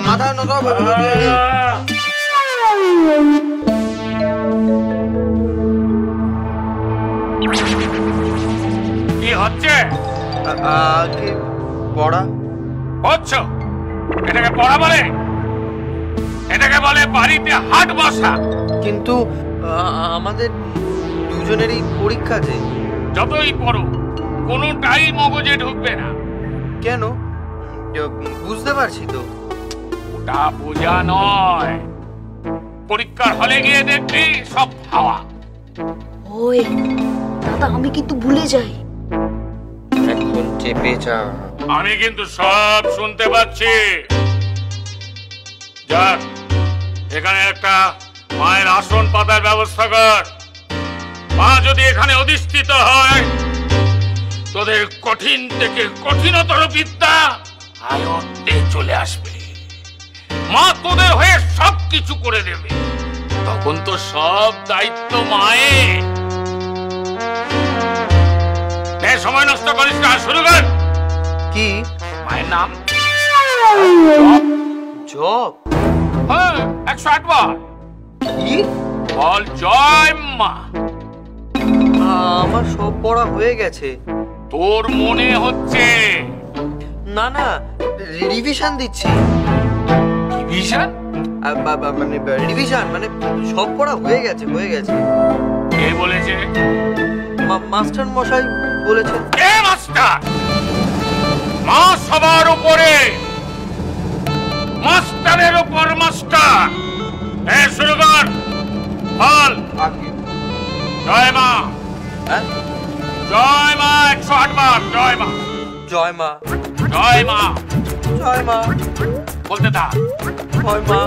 মাথা কি হচ্ছে? পড়া হচ্ছে। এটাকে পড়া বলে? এটাকে বলে বাড়িতে হাট বসা। কিন্তু আমাদের দুজনেরই পরীক্ষা যে। যতই পড়ো কোনোটাই মগজে ঢুকবে না। কেন? বুঝতে পারছি তো। ওটা বোঝা নয়, পরীক্ষার হলে গিয়ে দেখবি সব হাওয়া। ওই দাদা, আমি কিন্তু ভুলে যাই। এখন চেপে যা। আমি কিন্তু সব শুনতে পাচ্ছি। যাক, এখানে একটা মায়ের আসন পাতার ব্যবস্থা কর। মা যদি এখানে অধিষ্ঠিত হয়, তোদের কঠিন থেকে কঠিনতর বিদ্যা আয়ত্তে চলে আসবে। মা তোদের হয়ে সব কিছু করে দেবে। তখন তো সব দায়িত্ব মায়ের। সময় নষ্ট করিস না, শুরু কর। কি মায়ের নাম? জপ? হ্যাঁ, 108 বার। কি বল জয় মা। আমার সব পড়া হয়ে গেছে। তোর মনে হচ্ছে? না না, রিভিশন দিচ্ছি। রিভিশন মানে রিভিশন মানে সব পড়া হয়ে গেছে, হয়ে গেছে। কে বলেছে? মাস্টার মশাই বলেছেন। কে মাস্টার? মা সবার উপরে, মাস্টারের উপর মাস্টার। শুরু কর। বল জয় মা। জয় মা 108 বার। জয় মা, জয় মা, জয় মা, জয় মা বলতে থাক। জয় মা।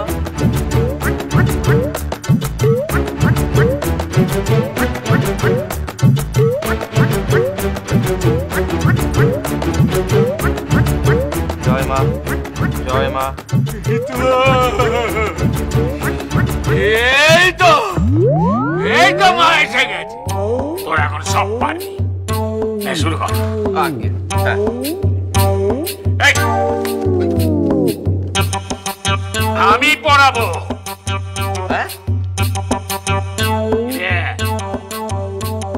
জয় মা, জয় মা। এই তো, এই তো মা এসে গেছে। তোর এখন সব পারবি। শুরু কর। আমি পড়াবো।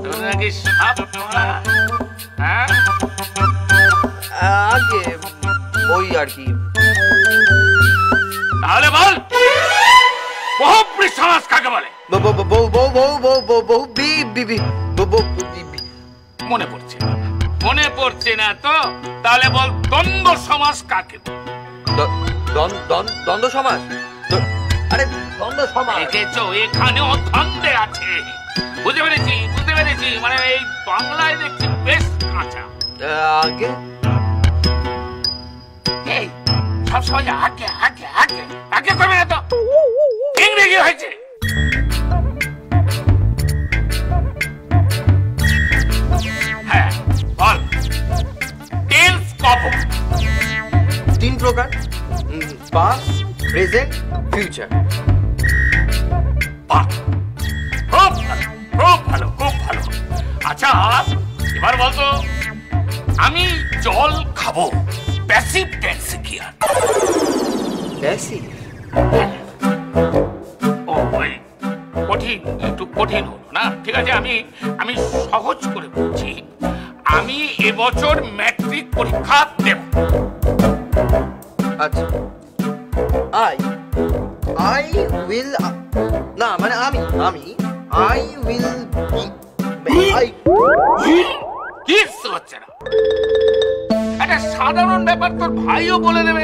তোর নাকি সব পড়া? আগে ওই আর কি। তাহলে বল, বহুব্রী সমাজ কাকে বলে? মনে পড়ছে না? মনে পড়ছে না তো? তাহলে বল দ্বন্দ্ব সমাজ কাকে বলে? দ্বন্দ্ব সমাজ? আরে দ্বন্দ্ব সমাজ দেখেছো, এখানেও দ্বন্দ্বে আছে। বুঝতে পেরেছি, বুঝতে পেরেছি। মানে এই বাংলায় দেখছি বেশ কাঁচা। আগে এই সবসময় আগে আগে আগে আগে করবে না তো? ইংরেজি হয়েছে। হ্যাঁ বল, টেন্স কত? 3 প্রকার: পাস্ট, প্রেজেন্ট, ফিউচার। খুব ভালো, খুব ভালো, খুব ভালো। আচ্ছা এবার বলতো, আমি জল খাবো, প্যাসিভ টেন্স কি? আর প্যাসিভ? ও ওই কঠিন, একটু কঠিন হলো না? ঠিক আছে, আমি সহজ করে বলছি। আমি এবছর ম্যাট্রিক পরীক্ষা দেব। আচ্ছা, I will না মানে I will কি হচ্ছে না? একটা সাধারণ ব্যাপার তোর ভাইও বলে দেবে।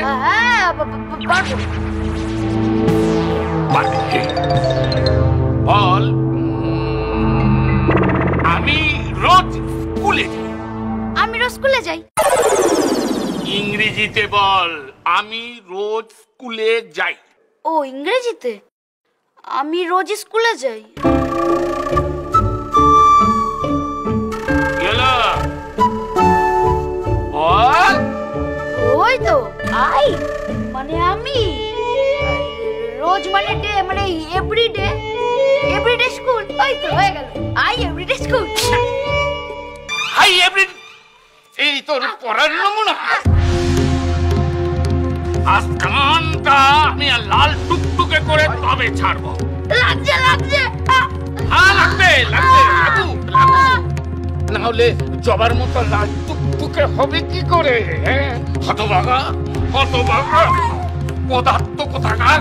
বল, আমি রোজ স্কুলে যাই। আমি রোজ স্কুলে যাই। ইংরেজিতে বল, আমি রোজ স্কুলে যাই। ও ইংরেজিতে? আমি রোজ স্কুলে যাই। ওই তো আই মানে আমি, রোজ মানে ডে, মানে এভরিডে। এভরিডে স্কুল, ওই তো হয়ে গেল। I everyday school. Hi every, এই তোর পড়ার নমুনা। আজ কানটা আমি আর লাল টুকটুকে করে তবে ছাড়বো। লাগছে লাগছে। হ্যাঁ লাগবে লাগবে, লাগুক লাগুক, না হলে জবার মতো লাল টুকটুকে হবে কি করে? হতভাগা হতভাগা, পদার্থ কোথাকার।